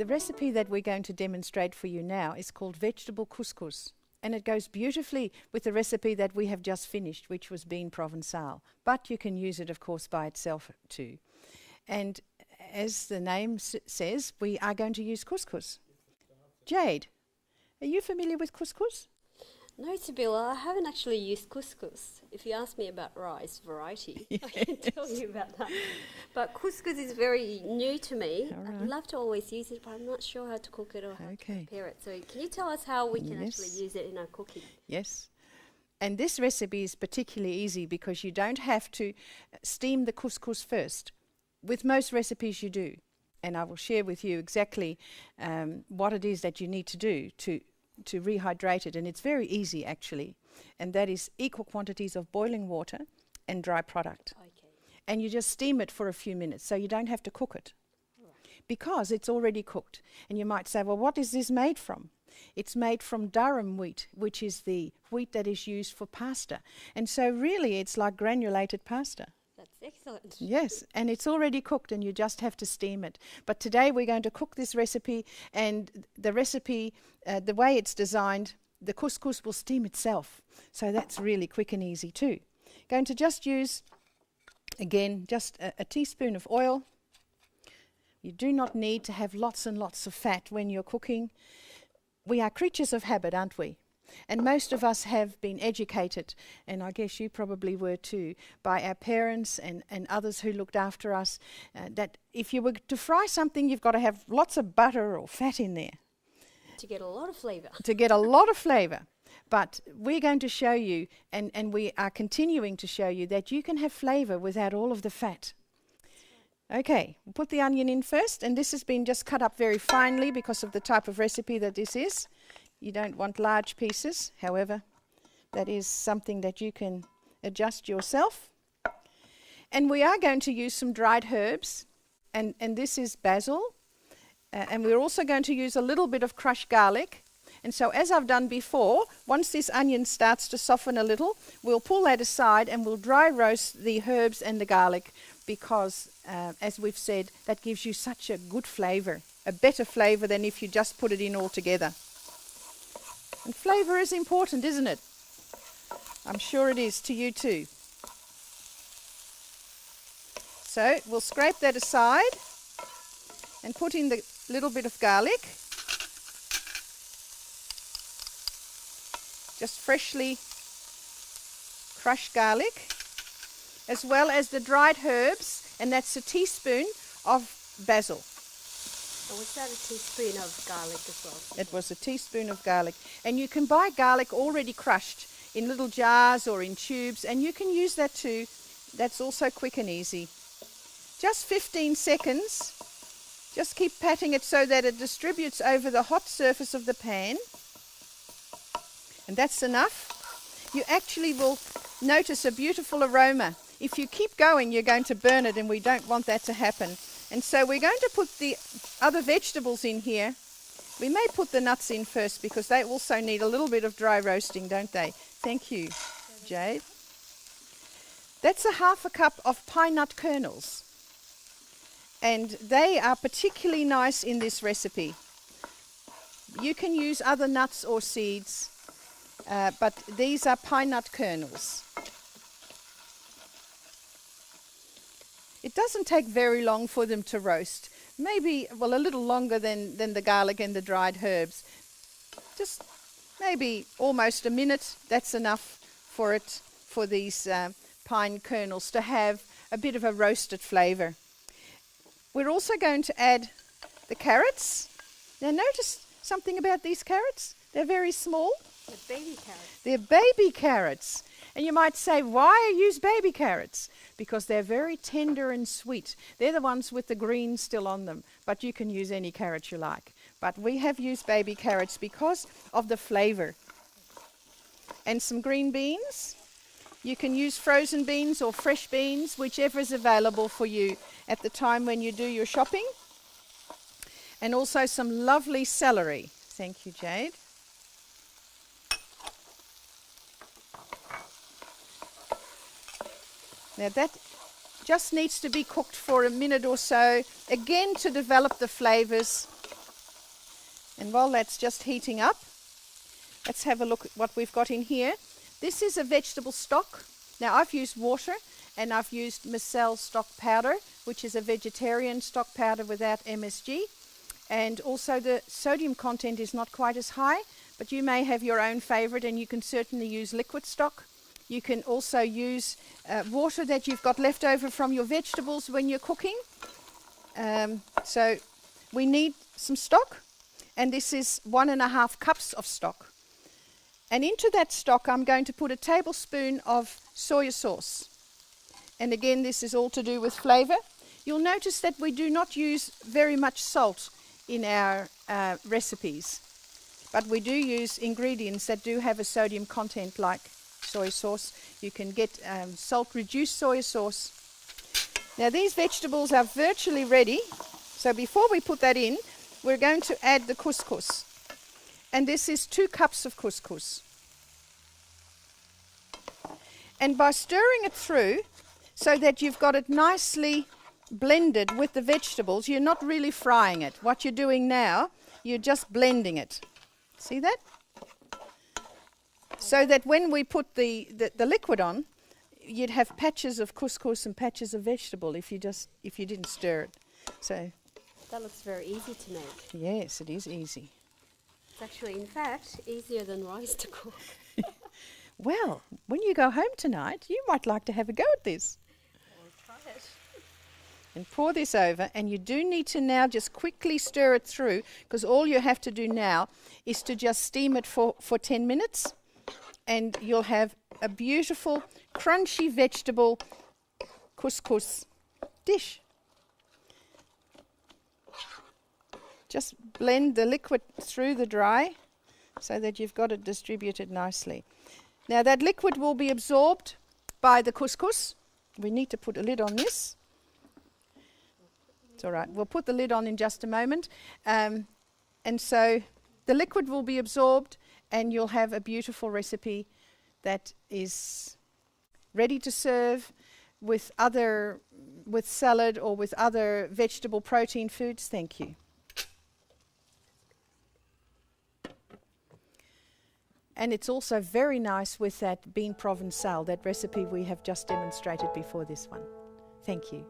The recipe that we're going to demonstrate for you now is called vegetable couscous, and it goes beautifully with the recipe that we have just finished, which was bean provençal. But you can use it, of course, by itself too. And as the name says, we are going to use couscous. Jade, are you familiar with couscous? No, Sibilla, I haven't actually used couscous. If you ask me about rice variety, I can tell you about that. But couscous is very new to me. All right. I'd love to always use it, but I'm not sure how to cook it or how to prepare it. So can you tell us how we can actually use it in our cooking? Yes. And this recipe is particularly easy because you don't have to steam the couscous first. With most recipes you do. And I will share with you exactly what it is that you need to do to rehydrate it, and it's very easy actually, and that is equal quantities of boiling water and dry product. Okay. And you just steam it for a few minutes, so you don't have to cook it, because it's already cooked. And you might say, well, what is this made from? It's made from durum wheat, which is the wheat that is used for pasta, and so really it's like granulated pasta. That's excellent. Yes, and it's already cooked and you just have to steam it. But today we're going to cook this recipe, and the recipe, the way it's designed, the couscous will steam itself. So that's really quick and easy too. Going to just use, again, just a teaspoon of oil. You do not need to have lots and lots of fat when you're cooking. We are creatures of habit, aren't we? And most of us have been educated, and I guess you probably were too, by our parents and others who looked after us, that if you were to fry something, you've got to have lots of butter or fat in there. To get a lot of flavour. To get a lot of flavour. But we're going to show you, and we are continuing to show you, that you can have flavour without all of the fat. Okay, we'll put the onion in first, and this has been just cut up very finely because of the type of recipe that this is. You don't want large pieces, however, that is something that you can adjust yourself. And we are going to use some dried herbs, and this is basil, and we're also going to use a little bit of crushed garlic. And so as I've done before, once this onion starts to soften a little, we'll pull that aside and we'll dry roast the herbs and the garlic because, as we've said, that gives you such a good flavour, a better flavour than if you just put it in all together. And flavour is important, isn't it? I'm sure it is to you too. So we'll scrape that aside and put in the little bit of garlic. Just freshly crushed garlic, as well as the dried herbs, and that's a teaspoon of basil. And was that a teaspoon of garlic as well? It was a teaspoon of garlic. And you can buy garlic already crushed in little jars or in tubes, and you can use that too. That's also quick and easy. Just 15 seconds. Just keep patting it so that it distributes over the hot surface of the pan. And that's enough. You actually will notice a beautiful aroma. If you keep going, you're going to burn it, and we don't want that to happen. And so we're going to put the other vegetables in here. We may put the nuts in first because they also need a little bit of dry roasting, don't they? Thank you, Jade. That's a half a cup of pine nut kernels. And they are particularly nice in this recipe. You can use other nuts or seeds, but these are pine nut kernels. It doesn't take very long for them to roast. Maybe, well, a little longer than the garlic and the dried herbs. Just maybe almost a minute. That's enough for these pine kernels to have a bit of a roasted flavour. We're also going to add the carrots. Now notice something about these carrots. They're very small. They're baby carrots. They're baby carrots. And you might say, why use baby carrots? Because they're very tender and sweet. They're the ones with the green still on them, but you can use any carrot you like. But we have used baby carrots because of the flavour. And some green beans. You can use frozen beans or fresh beans, whichever is available for you at the time when you do your shopping. And also some lovely celery. Thank you, Jade. Now that just needs to be cooked for a minute or so, again to develop the flavours. And while that's just heating up, let's have a look at what we've got in here. This is a vegetable stock. Now I've used water and I've used Micelle stock powder, which is a vegetarian stock powder without MSG. And also the sodium content is not quite as high, but you may have your own favorite, and you can certainly use liquid stock. You can also use water that you've got left over from your vegetables when you're cooking. So we need some stock, and this is 1.5 cups of stock. And into that stock I'm going to put a tablespoon of soy sauce. And again, this is all to do with flavor. You'll notice that we do not use very much salt in our recipes, but we do use ingredients that do have a sodium content like soy sauce. You can get salt reduced soy sauce. Now these vegetables are virtually ready, so before we put that in, we're going to add the couscous, and this is 2 cups of couscous. And by stirring it through so that you've got it nicely blended with the vegetables, you're not really frying it. What you're doing now, you're just blending it. See that? So that when we put the liquid on, you'd have patches of couscous and patches of vegetable if you didn't stir it. So That looks very easy to make. yes, it is easy. It's actually, in fact, easier than rice to cook. Well, when you go home tonight, you might like to have a go at this. We'll try it. And pour this over, and you do need to now just quickly stir it through, because all you have to do now is to just steam it for 10 minutes, and you'll have a beautiful crunchy vegetable couscous dish. Just blend the liquid through the dry so that you've got it distributed nicely. Now that liquid will be absorbed by the couscous. We need to put a lid on this. It's all right. We'll put the lid on in just a moment. And so the liquid will be absorbed, and you'll have a beautiful recipe that is ready to serve with salad or with other vegetable protein foods. Thank you. And it's also very nice with that bean provençal, that recipe we have just demonstrated before this one. Thank you.